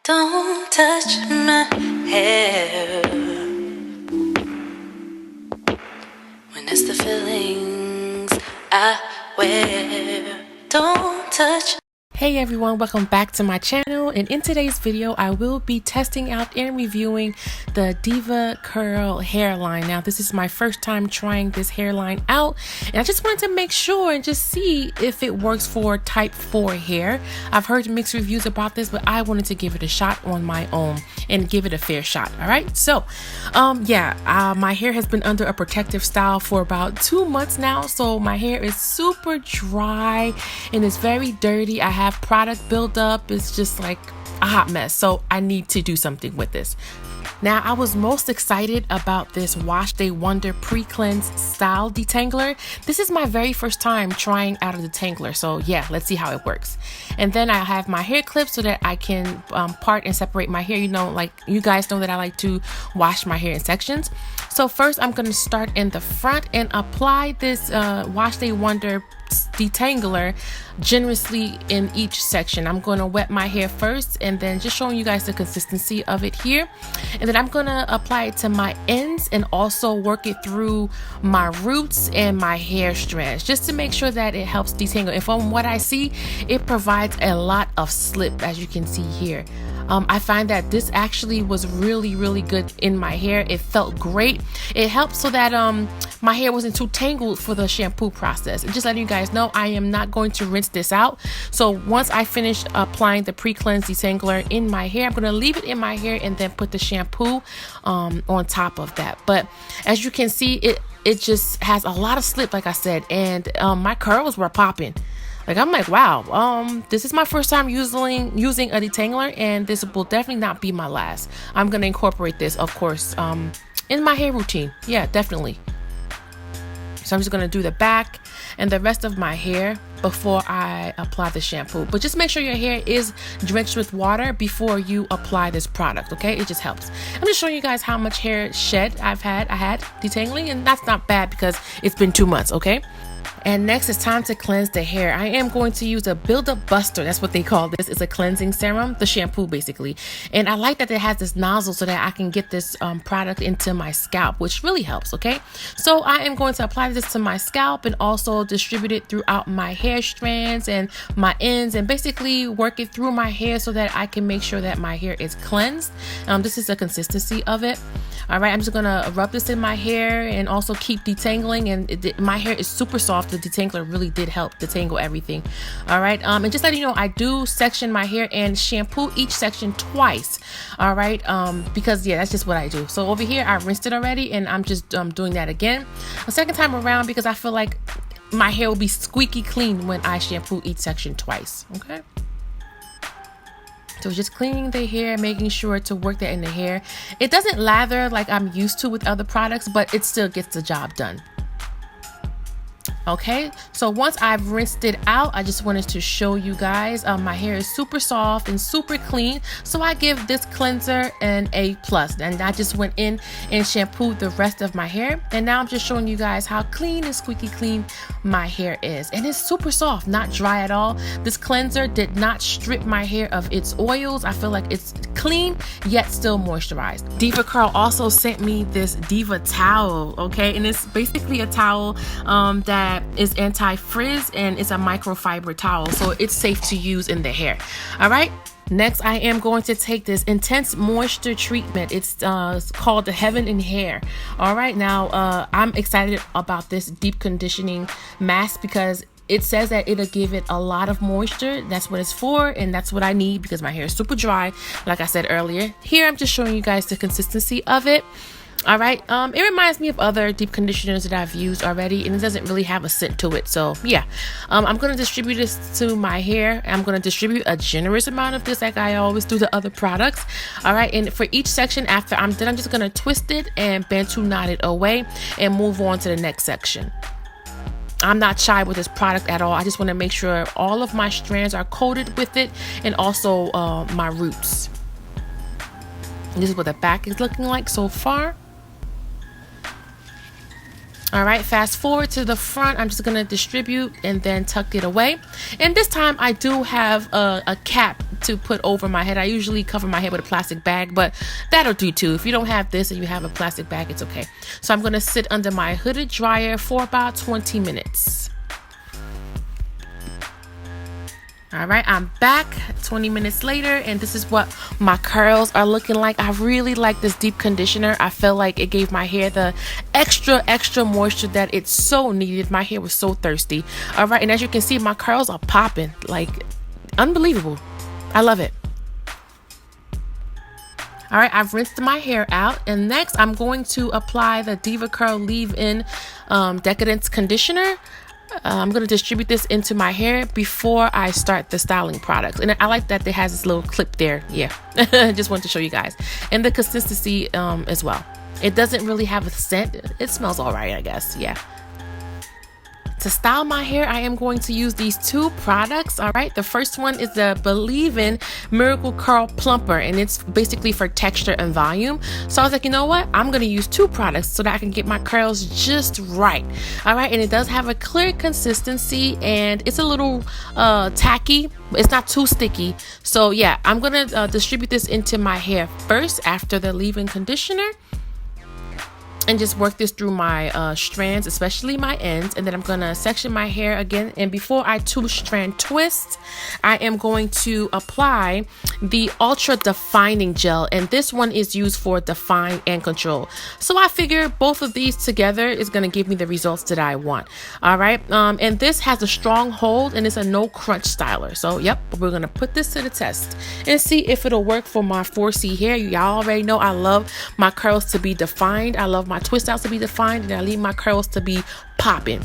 Don't touch my hair when it's the feelings I wear. Don't touch. Hey everyone, welcome back to my channel, and in today's video I will be testing out and reviewing the Deva Curl hairline. Now this is my first time trying this hairline out, and I just wanted to make sure and just see if it works for type 4 hair. I've heard mixed reviews about this, but I wanted to give it a shot on my own and give it a fair shot. Alright, so my hair has been under a protective style for about 2 months now, so my hair is super dry and it's very dirty. I have product buildup. It's just like a hot mess, so I need to do something with this. Now, I was most excited about this Wash Day Wonder Pre-Cleanse Style Detangler. This is my very first time trying out a detangler, so yeah, let's see how it works. And then I have my hair clip so that I can part and separate my hair. You know, like you guys know that I like to wash my hair in sections. So first I'm going to start in the front and apply this Wash Day Wonder detangler generously in each section. I'm going to wet my hair first and then just showing you guys the consistency of it here, and then I'm going to apply it to my ends and also work it through my roots and my hair strands just to make sure that it helps detangle. And from what I see, it provides a lot of slip, as you can see here. I find that this actually was really good in my hair. It felt great. It helped so that my hair wasn't too tangled for the shampoo process. And just letting you guys know, I am not going to rinse this out. So once I finish applying the pre-cleanse detangler in my hair, I'm going to leave it in my hair and then put the shampoo on top of that. But as you can see, it just has a lot of slip, like I said, and my curls were popping. Like, I'm like, wow, this is my first time using a detangler, and this will definitely not be my last. I'm going to incorporate this, of course, in my hair routine. Yeah, definitely. So I'm just going to do the back and the rest of my hair before I apply the shampoo. But just make sure your hair is drenched with water before you apply this product, okay? It just helps. I'm just showing you guys how much hair shed I had detangling, and that's not bad because it's been 2 months, okay? And next, it's time to cleanse the hair. I am going to use a build-up buster. That's what they call this. It's a cleansing serum, the shampoo basically. And I like that it has this nozzle so that I can get this product into my scalp, which really helps, okay? So I am going to apply this to my scalp and also distribute it throughout my hair strands and my ends, and basically work it through my hair so that I can make sure that my hair is cleansed. This is the consistency of it. All right, I'm just gonna rub this in my hair and also keep detangling, and my hair is super soft. The detangler really did help detangle everything. All right, and just letting you know, I do section my hair and shampoo each section twice. All right, because yeah, that's just what I do. So over here, I rinsed it already, and I'm just doing that again a second time around because I feel like my hair will be squeaky clean when I shampoo each section twice. Okay. So just cleaning the hair, making sure to work that in the hair. It doesn't lather like I'm used to with other products, but it still gets the job done. Okay, so once I've rinsed it out, I just wanted to show you guys my hair is super soft and super clean, so I give this cleanser an A+. And I just went in and shampooed the rest of my hair, and now I'm just showing you guys how clean and squeaky clean my hair is, and it's super soft, not dry at all. This cleanser did not strip my hair of its oils. I feel like it's clean yet still moisturized. Deva Curl also sent me this Deva towel, okay, and it's basically a towel that is anti-frizz, and it's a microfiber towel, so it's safe to use in the hair. All right, next I am going to take this intense moisture treatment. It's called the Heaven in Hair. All right, now I'm excited about this deep conditioning mask because it says that it'll give it a lot of moisture. That's what it's for, and that's what I need because my hair is super dry, like I said earlier. Here I'm just showing you guys the consistency of it. All right, it reminds me of other deep conditioners that I've used already, and it doesn't really have a scent to it. So yeah, I'm going to distribute this to my hair. I'm going to distribute a generous amount of this like I always do the other products. All right, and for each section after I'm done, I'm just going to twist it and Bantu knot it away and move on to the next section. I'm not shy with this product at all. I just want to make sure all of my strands are coated with it, and also my roots. This is what the back is looking like so far. All right, fast forward to the front. I'm just gonna distribute and then tuck it away. And this time I do have a cap to put over my head. I usually cover my head with a plastic bag, but that'll do too. If you don't have this and you have a plastic bag, it's okay. So I'm going to sit under my hooded dryer for about 20 minutes. All right, I'm back 20 minutes later, and this is what my curls are looking like. I really like this deep conditioner. I feel like it gave my hair the extra moisture that it so needed. My hair was so thirsty. All right, and as you can see, my curls are popping, like unbelievable. I love it. All right, I've rinsed my hair out, and next I'm going to apply the Deva Curl Leave-In Decadence Conditioner. I'm going to distribute this into my hair before I start the styling products. And I like that it has this little clip there. Yeah, just wanted to show you guys. And the consistency as well. It doesn't really have a scent. It smells all right, I guess. Yeah. To style my hair, I am going to use these two products. All right, the first one is the Believe In Miracle Curl Plumper, and it's basically for texture and volume. So I was like, you know what, I'm going to use two products so that I can get my curls just right. All right, and it does have a clear consistency, and it's a little tacky, but it's not too sticky. So yeah, I'm going to distribute this into my hair first after the leave-in conditioner, and just work this through my strands, especially my ends. And then I'm gonna section my hair again. And before I two-strand twist, I am going to apply the Ultra Defining Gel. And this one is used for define and control. So I figure both of these together is gonna give me the results that I want. All right, and this has a strong hold, and it's a no crunch styler. So yep, we're gonna put this to the test and see if it'll work for my 4C hair. Y'all already know I love my curls to be defined. I love my twist outs to be defined, and I leave my curls to be popping.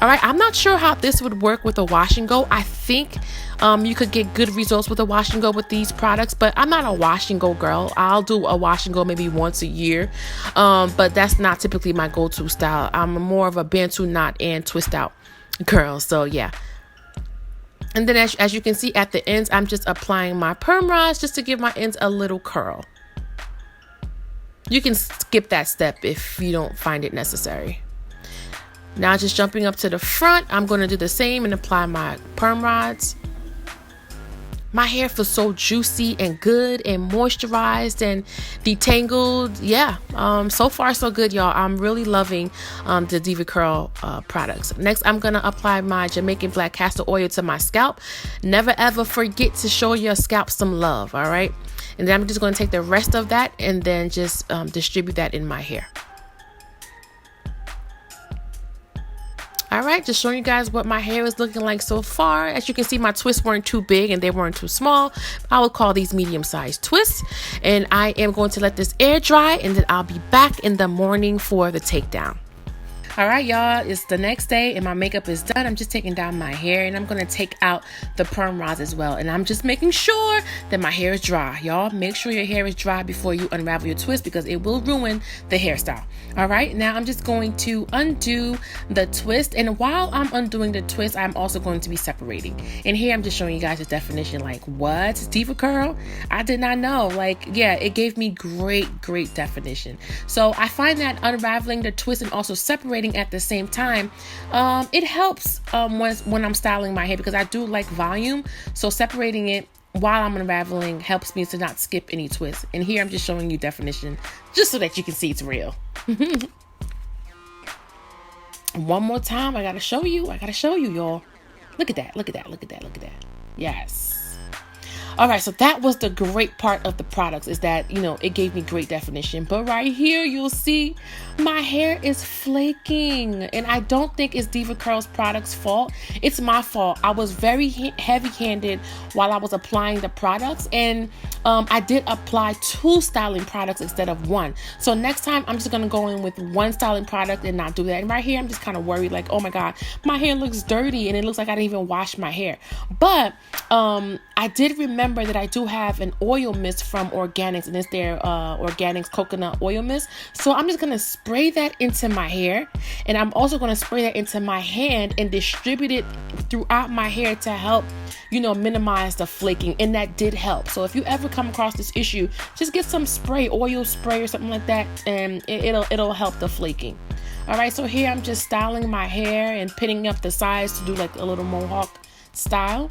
All right, I'm not sure how this would work with a wash and go. I think you could get good results with a wash and go with these products, but I'm not a wash and go girl. I'll do a wash and go maybe once a year, but that's not typically my go-to style. I'm more of a bantu knot and twist out girl. So yeah. And then as you can see at the ends, I'm just applying my perm rods just to give my ends a little curl. You can skip that step if you don't find it necessary. Now just jumping up to the front, I'm going to do the same and apply my perm rods. My hair feels so juicy and good and moisturized and detangled. Yeah, so far so good, y'all. I'm really loving the Deva Curl products. Next, I'm going to apply my Jamaican Black Castor Oil to my scalp. Never ever forget to show your scalp some love, all right? And then I'm just going to take the rest of that and then just distribute that in my hair. All right, just showing you guys what my hair is looking like so far. As you can see, my twists weren't too big and they weren't too small. I would call these medium-sized twists. And I am going to let this air dry, and then I'll be back in the morning for the takedown. All right, y'all, it's the next day and my makeup is done. I'm just taking down my hair, and I'm going to take out the perm rods as well. And I'm just making sure that my hair is dry. Y'all, make sure your hair is dry before you unravel your twist, because it will ruin the hairstyle. All right, now I'm just going to undo the twist. And while I'm undoing the twist, I'm also going to be separating. And here I'm just showing you guys the definition. Like, what? Deva Curl? I did not know. Like, yeah, it gave me great definition. So I find that unraveling the twist and also separating at the same time, it helps when I'm styling my hair, because I do like volume. So separating it while I'm unraveling helps me to not skip any twists. And here I'm just showing you definition just so that you can see it's real. One more time, I gotta show you, y'all. Look at that. Yes. All right, so that was the great part of the products, is that, you know, it gave me great definition. But right here, you'll see my hair is flaking. And I don't think it's Deva Curl's products' fault. It's my fault. I was very heavy-handed while I was applying the products. And I did apply 2 styling products instead of 1. So next time, I'm just going to go in with 1 styling product and not do that. And right here, I'm just kind of worried, like, oh my God, my hair looks dirty. And it looks like I didn't even wash my hair. But I did remember that I do have an oil mist from Organics, and it's their Organics coconut oil mist. So I'm just going to spray that into my hair, and I'm also going to spray that into my hand and distribute it throughout my hair to help, you know, minimize the flaking. And that did help. So if you ever come across this issue, just get some spray, oil spray or something like that, and it'll help the flaking. All right, so here I'm just styling my hair and pinning up the sides to do like a little mohawk style.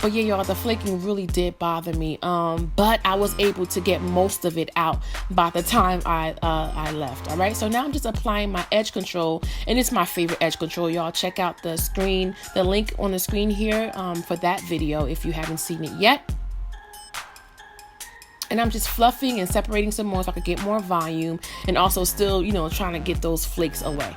But yeah, y'all, the flaking really did bother me. But I was able to get most of it out by the time I left. All right, so now I'm just applying my edge control, and it's my favorite edge control, y'all. Check out the link on the screen here for that video if you haven't seen it yet. And I'm just fluffing and separating some more so I could get more volume, and also still, you know, trying to get those flakes away.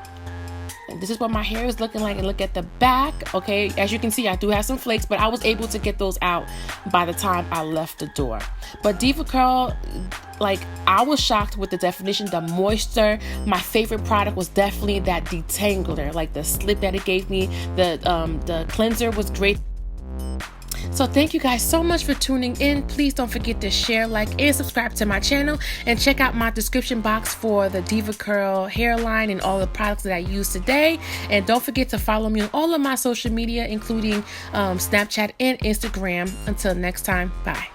And this is what my hair is looking like. And look at the back. Okay, as you can see, I do have some flakes, but I was able to get those out by the time I left the door. But Deva Curl, like, I was shocked with the definition, the moisture. My favorite product was definitely that detangler, like the slip that it gave me. The cleanser was great. So thank you guys so much for tuning in. Please don't forget to share, like, and subscribe to my channel, and check out my description box for the Deva Curl hairline and all the products that I used today. And don't forget to follow me on all of my social media, including Snapchat and Instagram. Until next time, bye.